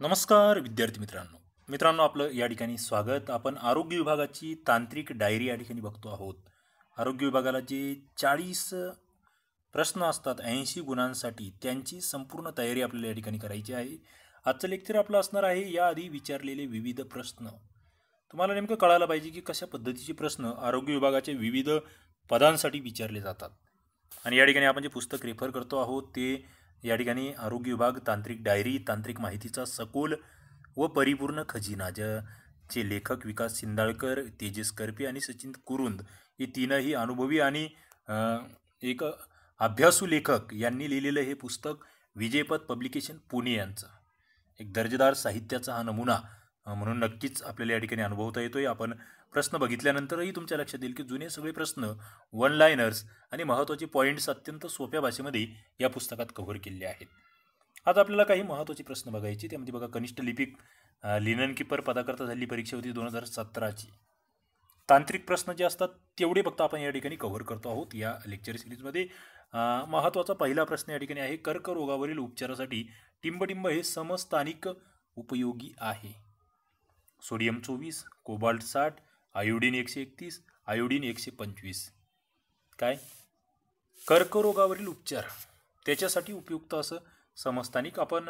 नमस्कार विद्यार्थी मित्रांनो आपलं या ठिकाणी स्वागत. आपण आरोग्य विभागाची तांत्रिक डायरी या ठिकाणी बघतो आहोत. आरोग्य विभागाला जे 40 प्रश्न असतात 80 गुणांसाठी त्यांची संपूर्ण तयारी आपल्याला या ठिकाणी करायची आहे. आजचं लेक्चर आपलं असणार आहे याआधी विचारलेले विविध प्रश्न. तुम्हाला नेमकं कळायला पाहिजे की कशा पद्धतीचे प्रश्न आरोग्य विभागाचे विविध पदांसाठी विचारले जातात. आणि या ठिकाणी आपण जे पुस्तक रेफर करतो आहोत ते या ठिकाणी आरोग्य विभाग तांत्रिक डायरी, तांत्रिक माहितीचा सखोल व परिपूर्ण खजिना, ज्याचे लेखक विकास सिंदाळकर, तेजस करपे आणि सचिन कुरुंद हे तीनही अनुभवी आणि एक अभ्यासू लेखक यांनी लिहिलेलं हे पुस्तक विजयपथ पब्लिकेशन पुणे यांचं एक दर्जेदार साहित्याचा हा नमुना म्हणून नक्कीच आपल्याला या ठिकाणी अनुभवता येतोय. आपण प्रश्न बघितल्यानंतरही तुमच्या लक्षात येईल की जुने सगळे प्रश्न वन लाइनर्स आणि महत्त्वाचे पॉईंट्स अत्यंत सोप्या भाषेमध्ये या पुस्तकात कव्हर केलेले आहेत. आज आपल्याला काही महत्त्वाचे प्रश्न बघायचे. त्यामध्ये बघा, कनिष्ठ लिपिक लिनन कीपर पदाकरता झालेली परीक्षा होती 2017ची. तांत्रिक प्रश्न जे असतात तेवढे फक्त आपण या ठिकाणी कव्हर करतो आहोत या लेक्चर सिरीजमध्ये. महत्त्वाचा पहिला प्रश्न या ठिकाणी आहे, कर्करोगावरील उपचारासाठी टिंबटिंब हे समस्थानिक उपयोगी आहे. Sodium 24, cobalt 60, iodine 131, iodine 125. काय? कर्करोगावरील उपचार त्याच्यासाठी उपयुक्त असं समस्थानिक. आपण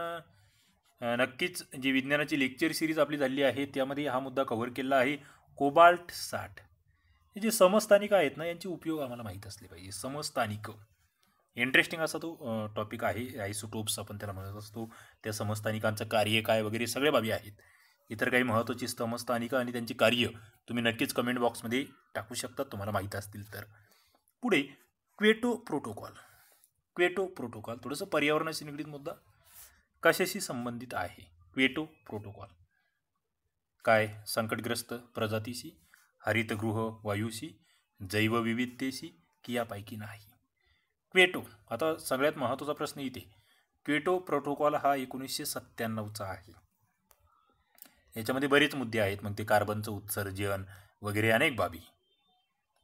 नक्कीच जी विज्ञानाची लेक्चर सिरीज आपली झाली आहे त्यामध्ये हा मुद्दा कव्हर केला आहे. कोबाल्ट 60 हे जे समस्थानिक आहेत ना, यांचे उपयोग आम्हाला माहीत असले पाहिजे. समस्थानिक इंटरेस्टिंग असा तो टॉपिक आहे. आयसोटोप्स आपण त्याला म्हणत असतो. त्या समस्थानिकांचं कार्य काय वगैरे सगळ्या बाबी आहेत. इतर काही महत्त्वाची समस्थानिकं आणि त्यांची कार्य तुम्ही नक्कीच कमेंट बॉक्समध्ये टाकू शकता तुम्हाला माहीत असतील तर. पुढे क्वेटो प्रोटोकॉल थोडंसं पर्यावरणाशी निगडीत मुद्दा, कशाशी संबंधित आहे? क्वेटो प्रोटोकॉल काय? संकटग्रस्त प्रजातीशी, हरितगृह वायूशी, जैवविविधतेशी की यापैकी नाही? क्वेटो, आता सगळ्यात महत्त्वाचा प्रश्न इथे, क्वेटो प्रोटोकॉल हा 1997चा आहे. याच्यामध्ये बरेच मुद्दे आहेत. मग ते कार्बनचं उत्सर्जन वगैरे अनेक बाबी.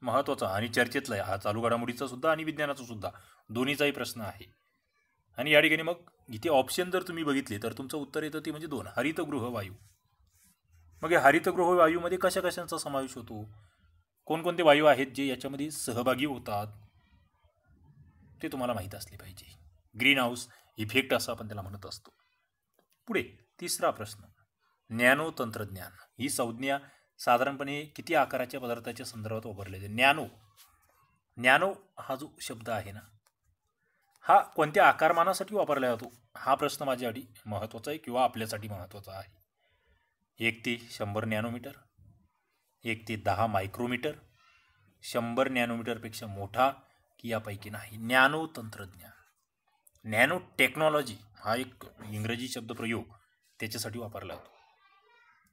महत्त्वाचा आणि चर्चेतला हा चालू घडामोडीचा सुद्धा आणि विज्ञानाचा सुद्धा दोन्हीचाही प्रश्न आहे. आणि या ठिकाणी मग इथे ऑप्शन जर तुम्ही बघितले तर तुमचं उत्तर येतं ते म्हणजे 2, हरितगृह वायू. मग या हरितगृह वायूमध्ये कशा कशांचा समावेश होतो? कोणकोणते वायू आहेत जे याच्यामध्ये सहभागी होतात ते तुम्हाला माहीत असले पाहिजे. ग्रीन हाऊस इफेक्ट असं आपण त्याला म्हणत असतो. पुढे तिसरा प्रश्न, नॅनो तंत्रज्ञान ही संज्ञा साधारणपणे किती आकाराच्या पदार्थाच्या संदर्भात वापरले जाते? नॅनो हा जो शब्द आहे ना, हा कोणत्या आकारमानासाठी वापरला जातो? हा प्रश्न माझ्यासाठी महत्त्वाचा आहे किंवा आपल्यासाठी महत्त्वाचा आहे. 1 ते 100 नॅनोमीटर, 1 ते 10 मायक्रोमीटर, 100 नॅनोमीटरपेक्षा मोठा की यापैकी नाही? नॅनो तंत्रज्ञान, नॅनो टेक्नॉलॉजी हा एक इंग्रजी शब्दप्रयोग त्याच्यासाठी वापरला जातो.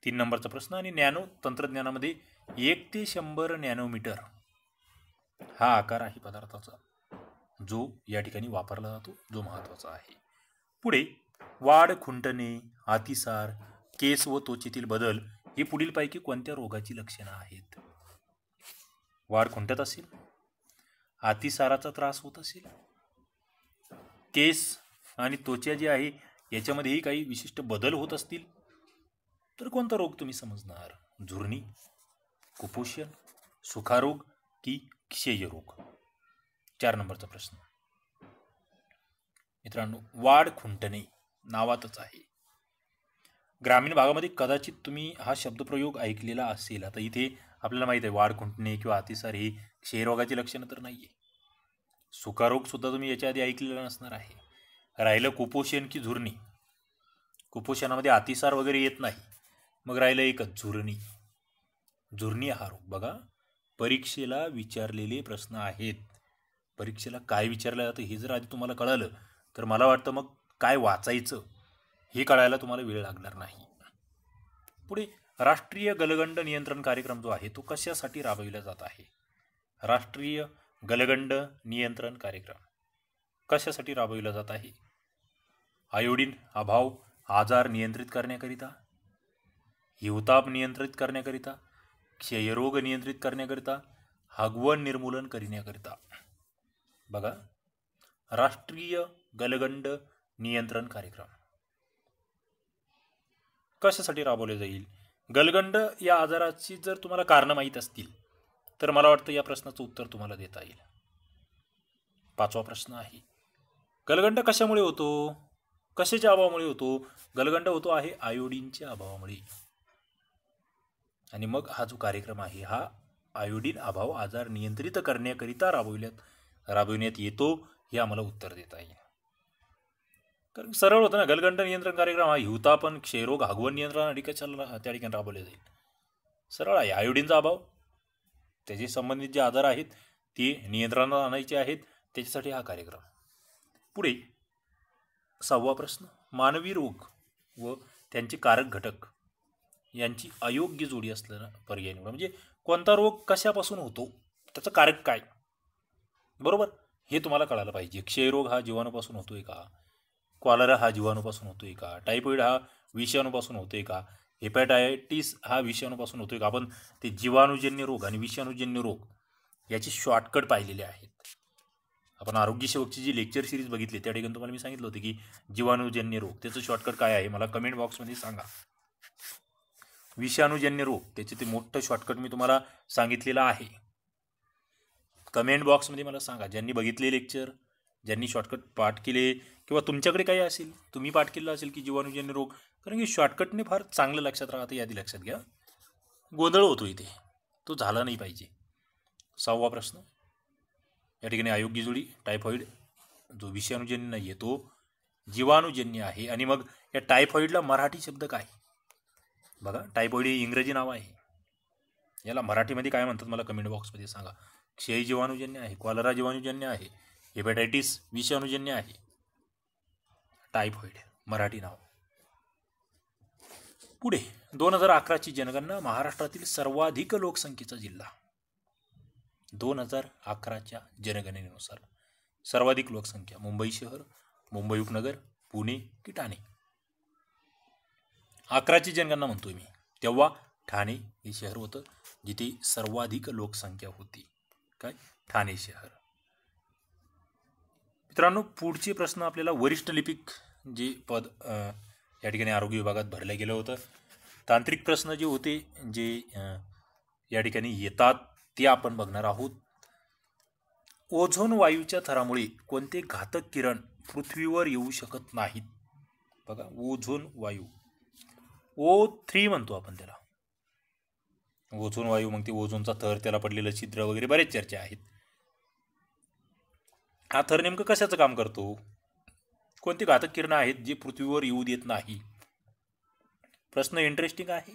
3 नंबरचा प्रश्न. आणि नॅनो तंत्रज्ञानामध्ये 1 ते 100 नॅनोमीटर हा आकार आहे पदार्थाचा जो या ठिकाणी वापरला जातो, जो महत्त्वाचा आहे. पुढे वाढ, खुंटणे, अतिसार, केस व त्वचेतील बदल ही पुढीलपैकी कोणत्या रोगाची लक्षणं आहेत? वाढ खुंटत असेल, अतिसाराचा त्रास होत असेल, केस आणि त्वचा जी आहे याच्यामध्येही काही विशिष्ट बदल होत असतील तर कोणता रोग तुम्ही समजणार? झुरणी, कुपोषण, सुखारोग की क्षयरोग? 4 नंबरचा प्रश्न. मित्रांनो, वाढ खुंटणे नावातच आहे. ग्रामीण भागामध्ये कदाचित तुम्ही हा शब्दप्रयोग ऐकलेला असेल. आता इथे आपल्याला माहिती आहे वाढ खुंटणे किंवा अतिसार ही क्षयरोगाची लक्षणं तर नाही आहे. सुखारोग सुद्धा तुम्ही याच्या आधी ऐकलेला नसणार आहे. राहिलं कुपोषण की झुरणी, कुपोषणामध्ये अतिसार वगैरे येत नाही. मग राहिलं एकच झुरणी. झुरणी हा रोग बघा परीक्षेला विचारलेले प्रश्न आहेत. परीक्षेला काय विचारलं जातं हे जर आधी तुम्हाला कळालं तर मला वाटतं मग काय वाचायचं हे कळायला तुम्हाला वेळ लागणार नाही. पुढे राष्ट्रीय गलगंड नियंत्रण कार्यक्रम जो आहे तो कशासाठी राबविला जात आहे? राष्ट्रीय गलगंड नियंत्रण कार्यक्रम कशासाठी राबविला जात आहे? आयोडीन अभाव आजार नियंत्रित करण्याकरिता, हिवताप नियंत्रित करण्याकरिता, क्षयरोग नियंत्रित करण्याकरिता, हगवण निर्मूलन करण्याकरिता. बघा, राष्ट्रीय गलगंड नियंत्रण कार्यक्रम कशासाठी राबवले जाईल? गलगंड या आजाराची जर तुम्हाला कारणं माहीत असतील तर मला वाटतं या प्रश्नाचं उत्तर तुम्हाला देता येईल. 5वा प्रश्न आहे, गलगंड कशामुळे होतो? कशाच्या अभावामुळे होतो? गलगंड होतो आहे आयोडीनच्या अभावामुळे. आणि मग हा जो कार्यक्रम आहे हा आयोडीन अभाव आजार नियंत्रित करण्याकरिता राबविण्यात येतो, हे आम्हाला उत्तर देता येईल. कारण सरळ होतं ना, गलगंड नियंत्रण कार्यक्रम हा हिवतापन, क्षयरोग, हागवण नियंत्रण आणि कशाला त्या ठिकाणी राबवले जाईल. सरळ आहे. आयोडीनचा अभाव, त्याचे संबंधित जे आजार आहेत ते नियंत्रणात आणायचे आहेत, त्याच्यासाठी हा कार्यक्रम. पुढे 6वा प्रश्न, मानवी रोग व त्यांचे कारक घटक यांची अयोग्य जोडी असलेला पर्याय निवडा. म्हणजे कोणता रोग कशापासून होतो, त्याचं कारक काय, बरोबर, हे तुम्हाला कळायला पाहिजे. क्षयरोग हा जीवाणूपासून होतोय का? कॉलरा हा जीवाणूपासून होतोय का? टायफॉइड हा विषाणूपासून होतोय का? हेपॅटायटिस हा विषाणूपासून होतोय का? आपण ते जीवाणूजन्य रोग आणि विषाणूजन्य रोग याचे शॉर्टकट पाहिलेले आहेत. आपण आरोग्य सेवकची जी लेक्चर सिरीज बघितली त्या ठिकाणी तुम्हाला मी सांगितलं होतं की जीवाणूजन्य रोग त्याचं शॉर्टकट काय आहे, मला कमेंट बॉक्समध्ये सांगा. विषाणूजन्य रोग त्याचे ते मोठं शॉर्टकट मी तुम्हाला सांगितलेलं आहे. कमेंट बॉक्समध्ये मला सांगा, ज्यांनी बघितले लेक्चर, ज्यांनी शॉर्टकट पाठ केले किंवा तुमच्याकडे काही असेल तुम्ही पाठ केलं असेल की जीवाणूजन्य रोग, कारण की शॉर्टकटने फार चांगलं लक्षात राहतं. यादी लक्षात घ्या, गोंधळ होतो इथे, तो झाला नाही पाहिजे. 6वा प्रश्न, या ठिकाणी अयोग्य जोडी, टायफॉइड जो विषाणूजन्य नाही आहे तो जीवाणूजन्य आहे. आणि मग या टायफॉइडला मराठी शब्द काय? बघा, टायफॉइड ही इंग्रजी नाव आहे, याला मराठीमध्ये काय म्हणतात मला कमेंट बॉक्समध्ये सांगा. क्षय जीवाणूजन्य आहे, कॉलरा जीवाणूजन्य आहे, हेपॅटायटिस विषाणूजन्य आहे, टायफॉइड मराठी नाव. पुढे 2011ची जनगणना, महाराष्ट्रातील सर्वाधिक लोकसंख्येचा जिल्हा. 2011च्या जनगणनेनुसार सर्वाधिक लोकसंख्या मुंबई शहर, मुंबई उपनगर, पुणे की ठाणे? 11ची जनगणना म्हणतोय मी, तेव्हा ठाणे हे शहर होतं जिथे सर्वाधिक लोकसंख्या होती. काय? ठाणे शहर. मित्रांनो, पुढचे प्रश्न आपल्याला वरिष्ठ लिपिक जे पद या ठिकाणी आरोग्य विभागात भरलं गेलं होतं, तांत्रिक प्रश्न जे होते जे या ठिकाणी येतात ते आपण बघणार आहोत. ओझोन वायूच्या थरामुळे कोणते घातक किरण पृथ्वीवर येऊ शकत नाहीत? बघा, ओझोन वायू O3 म्हणतो आपण त्याला, ओझोन वायू. मग ते ओझोनचा थर, त्याला पडलेलं छिद्र वगैरे बरेच चर्चा आहेत. हा थर नेमकं कशाचं काम करतो? कोणती घातक किरणं आहेत जी पृथ्वीवर येऊ देत नाही? प्रश्न इंटरेस्टिंग आहे,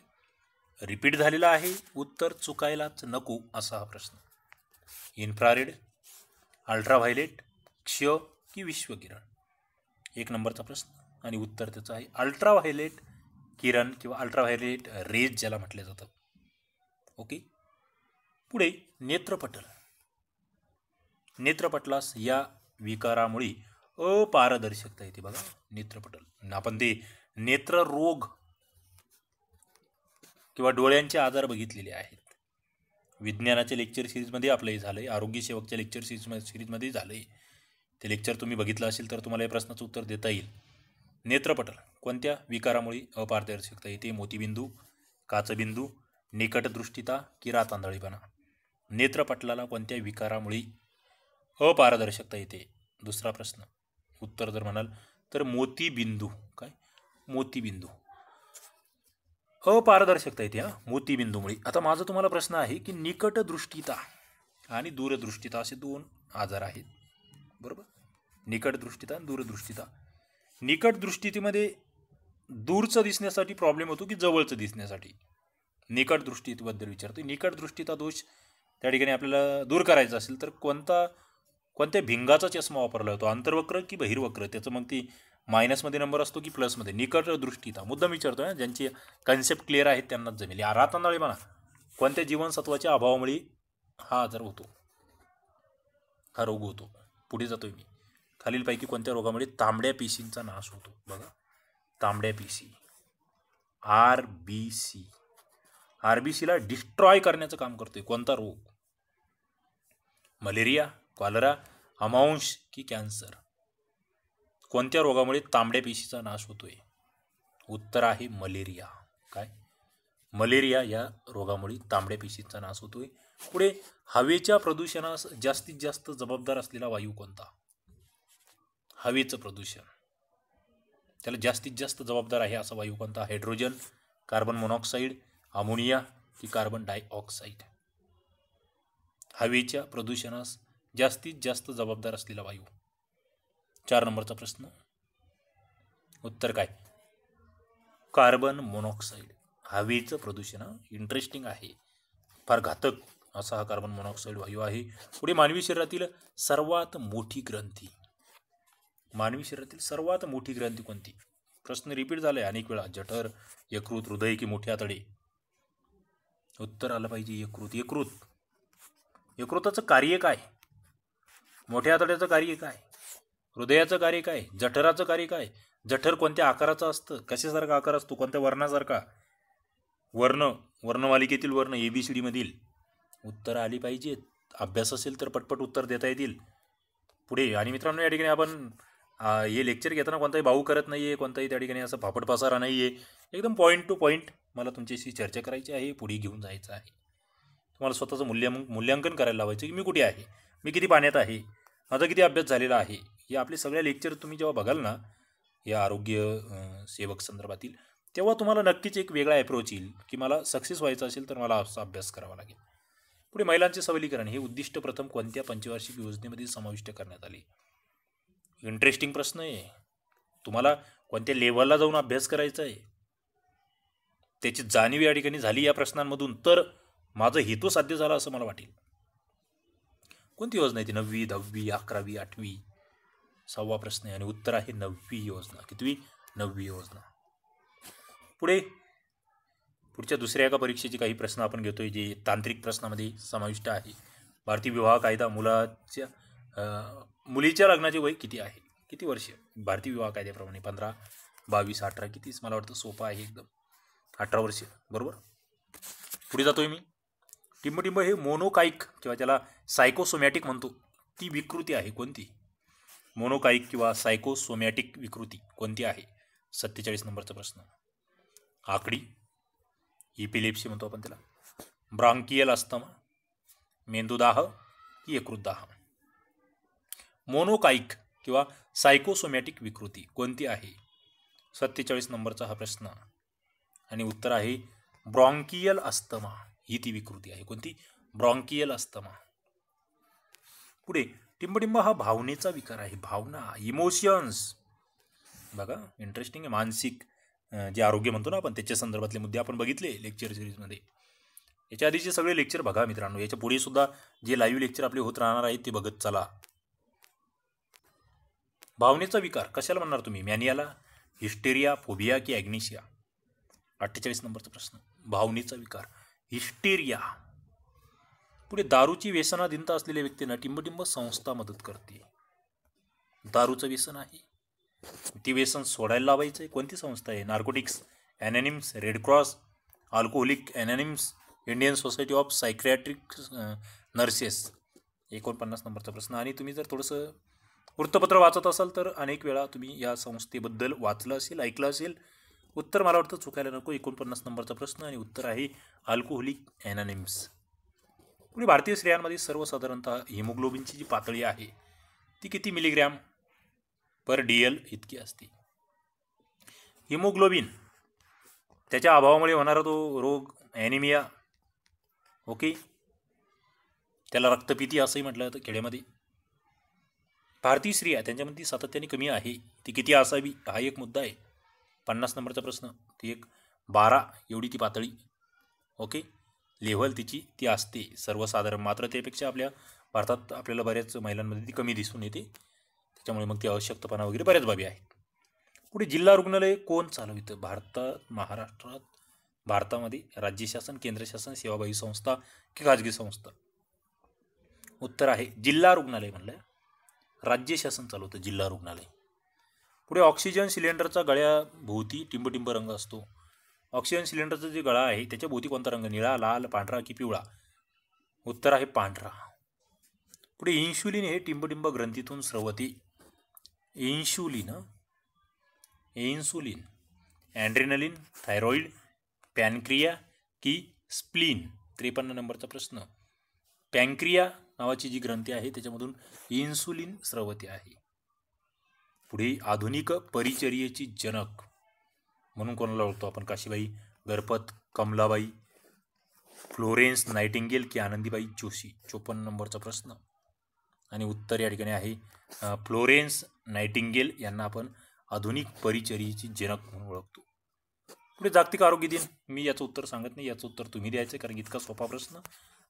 रिपीट झालेला आहे, उत्तर चुकायलाच नको असा हा प्रश्न. इन्फ्रारेड, अल्ट्राव्हायलेट, क्ष की विश्वकिरण? 1 नंबरचा प्रश्न आणि उत्तर त्याचं आहे अल्ट्राव्हायलेट किरण किंवा अल्ट्राव्हायलेट रेज ज्याला म्हटलं जातं. ओके. पुढे नेत्रपटल. नेत्रपटलास या विकारामुळे अपारदर्शकता येते. बघा, नेत्रपटल, आपण ते नेत्ररोग किंवा डोळ्यांचे आजार बघितलेले आहेत. विज्ञानाच्या लेक्चर सिरीजमध्ये आपलंही झालंय, आरोग्य सेवकच्या लेक्चर सिरीजमध्ये झालंय. ते लेक्चर तुम्ही बघितलं असेल तर तुम्हाला या प्रश्नाचं उत्तर देता येईल. नेत्रपटल कोणत्या विकारामुळे अपारदर्शकता येते? मोतीबिंदू, काचबिंदू, निकटदृष्टिता की रातांधळेपणा? नेत्रपटलाला कोणत्या विकारामुळे अपारदर्शकता येते? दुसरा प्रश्न, उत्तर जर म्हणाल तर मोतीबिंदू. काय? मोतीबिंदू अपारदर्शकता येते मोतीबिंदूमुळे. आता माझा तुम्हाला प्रश्न आहे की निकटदृष्टिता आणि दूरदृष्टिता असे 2 आजार आहेत, बरोबर? निकटदृष्टिता आणि दूरदृष्टिता. निकटदृष्टीमध्ये दूरचं दिसण्यासाठी प्रॉब्लेम होतो की जवळचं दिसण्यासाठी? निकटदृष्टीबद्दल विचारतो. निकटदृष्टीचा दोष त्या ठिकाणी आपल्याला दूर करायचा असेल तर कोणत्या भिंगाचा चष्मा वापरला जातो? अंतर्वक्र की बहिर्वक्र? त्याचं मग ती मायनसमध्ये नंबर असतो की प्लसमध्ये? निकटदृष्टीता मुद्दाम विचारतो आहे, ज्यांची कन्सेप्ट क्लिअर आहेत त्यांनाच जमेल. रातांधळेपणा कोणत्या जीवनसत्वाच्या अभावामुळे हा आजार होतो, हा रोग होतो? पुढे जातोय मी. खालीलपैकी कोणत्या रोगामुळे तांबड्या पेशींचा नाश होतो? बघा, तांबड्या पेशी, RBC. RBCला डिस्ट्रॉय करण्याचं काम करतोय कोणता रोग? मलेरिया, कॉलरा, अमांश की कॅन्सर? कोणत्या रोगामुळे तांबड्या पेशीचा नाश होतोय? उत्तर आहे मलेरिया. काय? मलेरिया या रोगामुळे तांबड्या पेशींचा नाश होतोय. पुढे हवेच्या प्रदूषणास जास्तीत जास्त जबाबदार असलेला वायू कोणता? हवेचं प्रदूषण त्याला जास्तीत जास्त जबाबदार आहे असा वायू कोणता? हायड्रोजन, कार्बन मोनॉक्साईड, अमोनिया की कार्बन डायऑक्साईड? हवेच्या प्रदूषणास जास्तीत जास्त जबाबदार असलेला वायू. 4 नंबरचा प्रश्न, उत्तर काय? Carbon monoxide. हवेचं प्रदूषण इंटरेस्टिंग आहे, फार घातक असा हा कार्बन मोनॉक्साईड वायू आहे. पुढे मानवी शरीरातील सर्वात मोठी ग्रंथी. मानवी शरीरातील सर्वात मोठी ग्रंथी कोणती? प्रश्न रिपीट झालाय अनेक वेळा. जठर, यकृत, हृदय की मोठे आतडे? उत्तर आलं पाहिजे यकृत. यकृताचं कार्य काय? मोठ्या आतड्याचं कार्य काय? हृदयाचं कार्य काय? जठराचं कार्य काय? जठर कोणत्या आकाराचं असतं? कशासारखा आकार असतो? कोणत्या वर्णासारखा? वर्णमालिकेतील वर्ण ABCD मधील उत्तर आली पाहिजेत. अभ्यास असेल तर पटपट उत्तर देता येतील. पुढे आणि मित्रांनो, या ठिकाणी आपण हे लेक्चर घेताना कोणताही भाऊ करत नाही आहे, कोणताही त्या ठिकाणी असं फापट पसारा नाही आहे. एकदम पॉईंट टू पॉईंट मला तुमच्याशी चर्चा करायची आहे, पुढे घेऊन जायचं आहे. तुम्हाला स्वतःचं मूल्यांकन करायला लावायचं की मी कुठे आहे, मी किती पाण्यात आहे, माझा किती अभ्यास झालेला आहे. हे आपले सगळे लेक्चर तुम्ही जेव्हा बघाल ना या आरोग्य सेवक संदर्भातील, तेव्हा तुम्हाला नक्कीच एक वेगळा अप्रोच येईल की मला सक्सेस व्हायचं असेल तर मला असा अभ्यास करावा लागेल. पुढे महिलांचे सबलीकरण हे उद्दिष्ट प्रथम कोणत्या पंचवार्षिक योजनेमध्ये समाविष्ट करण्यात आले? इंटरेस्टिंग प्रश्न आहे. तुम्हाला कोणत्या लेवलला जाऊन अभ्यास करायचा आहे त्याची जाणीव या ठिकाणी झाली या प्रश्नांमधून तर माझा हेतू साध्य झाला असं मला वाटेल. कोणती योजना आहे ती? 9वी, 10वी, 11वी, 8वी? 6वा प्रश्न आहे आणि उत्तर आहे 9वी योजना. कितवी? 9वी योजना. पुढच्या दुसऱ्या एका परीक्षेचे काही प्रश्न आपण घेतोय जे तांत्रिक प्रश्नामध्ये समाविष्ट आहे. भारतीय विवाह कायदा मुलीच्या लग्नाचे वय किती आहे? किती वर्ष? भारतीय विवाह कायद्याप्रमाणे 15, 22, 18 कितीच? मला वाटतं सोपं आहे एकदम. 18 वर्ष. बरोबर. पुढे जातोय मी. टिंबटिंब हे मोनोकाईक किंवा त्याला सायकोसोमॅटिक म्हणतो ती विकृती आहे कोणती? मोनोकाईक किंवा सायकोसोमॅटिक विकृती कोणती आहे? 47 नंबरचा प्रश्न. आकडी, इपिलेप्सी म्हणतो आपण त्याला, ब्रांकियल अस्थमा, मेंदूदाह की यकृतदाह? मोनोकाईक किंवा सायकोसोमॅटिक विकृती कोणती आहे? 47 नंबरचा हा प्रश्न आणि उत्तर आहे ब्रॉन्कियल अस्थमा. ही ती विकृती आहे. कोणती? Bronchial asthma. पुढे टिंबटिंब हा भावनेचा विकार आहे. भावना, इमोशन्स. बघा इंटरेस्टिंग आहे. मानसिक जे आरोग्य म्हणतो ना आपण त्याच्या संदर्भातले मुद्दे आपण बघितले लेक्चर सिरीजमध्ये. याच्या आधीचे सगळे लेक्चर बघा मित्रांनो. याच्या पुढे सुद्धा जे लाईव्ह लेक्चर आपले होत राहणार आहेत ते बघत चला. भावनेचा विकार कशाला म्हणणार तुम्ही? मॅनियाला, हिस्टेरिया, फोबिया की ॲग्नेशिया? 48 नंबरचा प्रश्न. भावनेचा विकार, हिस्टेरिया. पुढे दारूची व्यसनाधीनता असलेल्या व्यक्तींना टिंबटिंब संस्था मदत करते. दारूचं व्यसन आहे, ती व्यसन सोडायला लावायचं आहे. कोणती संस्था आहे? Narcotics anonymous, red cross, alcoholic anonymous, Indian society of psychiatric nurses? 49 नंबरचा प्रश्न. आणि तुम्ही जर थोडंसं वृत्तपत्र वाचत असाल तर अनेक वेळा तुम्ही या संस्थेबद्दल वाचलं असेल, ऐकलं असेल. उत्तर मला वाटतं चुकायला नको. 49 नंबरचा प्रश्न आणि उत्तर आहे अल्कोहोलिक ॲनॉनिम्स. पुढे भारतीय स्त्रियांमध्ये सर्वसाधारणतः हिमोग्लोबिनची जी पातळी आहे ती किती मिलीग्रॅम पर DL इतकी असते? हिमोग्लोबिन त्याच्या अभावामुळे होणारा तो रोग ॲनिमिया, ओके, त्याला रक्तपिती असंही म्हटलं जातं खेड्यामध्ये. भारतीय स्त्रिया त्यांच्यामध्ये सातत्याने कमी आहे, ती किती असावी हा एक मुद्दा आहे. 50 नंबरचा प्रश्न. ती एक 12 एवढी ती पातळी, ओके, लेव्हल तिची ती असते सर्वसाधारण. मात्र त्यापेक्षा आपल्या भारतात आपल्याला बऱ्याच महिलांमध्ये ती कमी दिसून येते. त्याच्यामुळे मग ती अशक्तपणा वगैरे बऱ्याच बाबी आहेत. पुढे जिल्हा रुग्णालय कोण चालवितं? भारतामध्ये राज्य शासन, केंद्र शासन, सेवाभावी संस्था की खाजगी संस्था? उत्तर आहे जिल्हा रुग्णालय. म्हणलं राज्य शासन चालवतं जिल्हा रुग्णालय. पुढे ऑक्सिजन सिलेंडरचा गळ्याभोवती टिंबटिंब रंग असतो. ऑक्सिजन सिलेंडरचा जे गळा आहे त्याच्या भोवती कोणता रंग? निळा, लाल, पांढरा की पिवळा? उत्तर आहे पांढरा. पुढे इन्शुलिन हे टिंबटिंब ग्रंथीतून स्रवते. इन्शुलिन, ॲड्रेनलिन, थायरॉइड पॅनक्रिया की स्प्लीन? 53 नंबरचा प्रश्न. पॅनक्रिया नावाची जी ग्रंथी आहे त्याच्यामधून इन्सुलिन स्रवते आहे. पुढे आधुनिक परिचर्येची जनक म्हणून कोणाला ओळखतो आपण? काशीबाई गणपत, कमलाबाई, फ्लोरेन्स नाइटिंगेल की आनंदीबाई जोशी? 54 नंबरचा प्रश्न. आणि उत्तर या ठिकाणी आहे फ्लोरेन्स नाइटिंगेल यांना आपण आधुनिक परिचर्येची जनक म्हणून ओळखतो. पुढे जागतिक आरोग्य दिन. मी याचं उत्तर सांगत नाही, याचं उत्तर तुम्ही द्यायचं, कारण इतका सोपा प्रश्न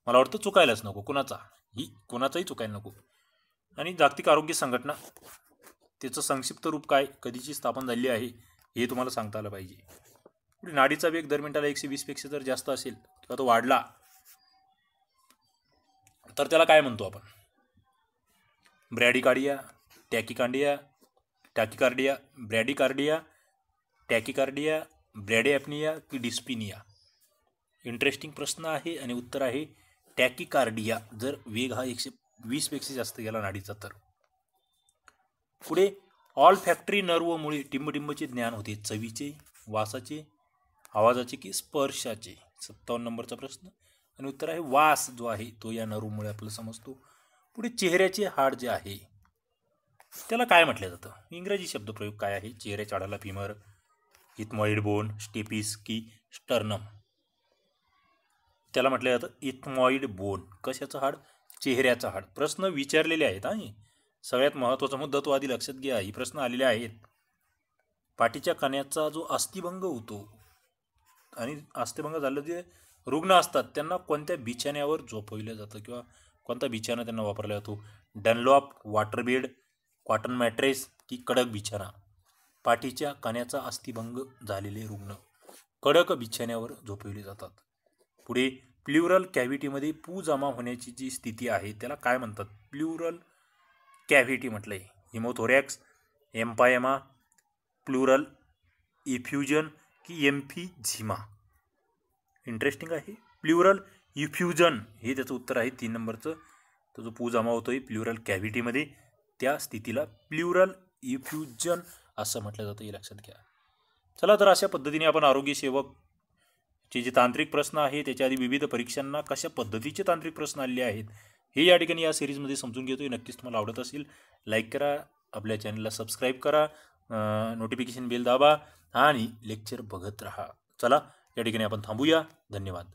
मला वाटतं चुकायलाच नको, कोणाचाही चुकायला नको. आणि जागतिक आरोग्य संघटना त्याचं संक्षिप्त रूप काय, कधीची स्थापन झाली आहे हे तुम्हाला सांगता आलं पाहिजे. पुढे नाडीचा वेग दर मिनिटाला 120 पेक्षा जर जास्त असेल किंवा तो वाढला तर त्याला काय म्हणतो आपण? ब्रॅडिकार्डिया, टॅकिकार्डिया, टॅकिकार्डिया, ब्रॅडिॲपनिया की डिस्पिनिया? इंटरेस्टिंग प्रश्न आहे आणि उत्तर आहे टॅकिकार्डिया, जर वेग हा 120 पेक्षा जास्त गेला नाडीचा तर. पुढे ऑल फॅक्टरी नर्वमुळे टिंबटिंबचे ज्ञान होते, चवीचे, वासाचे, आवाजाचे की स्पर्शाचे? 57 नंबरचा प्रश्न. आणि उत्तर आहे वास जो आहे तो या नर्वमुळे आपल्याला समजतो. पुढे चेहऱ्याचे हाड जे आहे त्याला काय म्हटलं जातं? इंग्रजी शब्दप्रयोग काय आहे? चेहऱ्याच्या हाडाला फिमर, इथमॉइड बोन, स्टेपिस की स्टर्नम? त्याला म्हटलं जातं इथमॉइड बोन. कशाचं हाड? चेहऱ्याचं हाड. प्रश्न विचारलेले आहेत आणि सगळ्यात महत्त्वाचा मुद्दा तो आधी लक्षात घ्या. ही प्रश्न आलेले आहेत. पाठीच्या कण्याचा जो अस्थिभंग होतो आणि अस्थिभंग झालं जे रुग्ण असतात त्यांना कोणत्या बिछाण्यावर झोपविलं जातं किंवा कोणता बिछाना त्यांना वापरला जातो? डनलॉप, वॉटरबेड, कॉटन मॅट्रेस की कडक बिछाना? पाठीच्या कण्याचा अस्थिभंग झालेले रुग्ण कडक बिछाण्यावर झोपविले जातात. पुढे प्ल्युरल कॅव्हिटीमध्ये पू जमा होण्याची जी स्थिती आहे त्याला काय म्हणतात? प्ल्युरल कॅव्हिटी म्हटलंय. हिमोथोरॅक्स, एम्पायमा, प्लुरल इफ्युजन की एम्फिझिमा? इंटरेस्टिंग आहे. प्ल्युरल इफ्युजन हे त्याचं उत्तर आहे 3 नंबरचं. तो जो पू जमा होतोय प्ल्युरल कॅव्हिटीमध्ये त्या स्थितीला प्ल्युरल इफ्युजन असं म्हटलं जातं, हे लक्षात घ्या. चला तर अशा पद्धतीने आपण आरोग्य सेवकचे जे तांत्रिक प्रश्न आहे त्याच्या आधी विविध परीक्षांना कशा पद्धतीचे तांत्रिक प्रश्न आलेले आहेत हे या ठिकाणी या सिरीजमध्ये समजून घेतोय. नक्कीच तुम्हाला आवडत असेल लाईक करा, आपल्या चॅनलला सबस्क्राईब करा, नोटिफिकेशन बेल दाबा आणि लेक्चर बघत राहा. चला या ठिकाणी आपण थांबूया. धन्यवाद.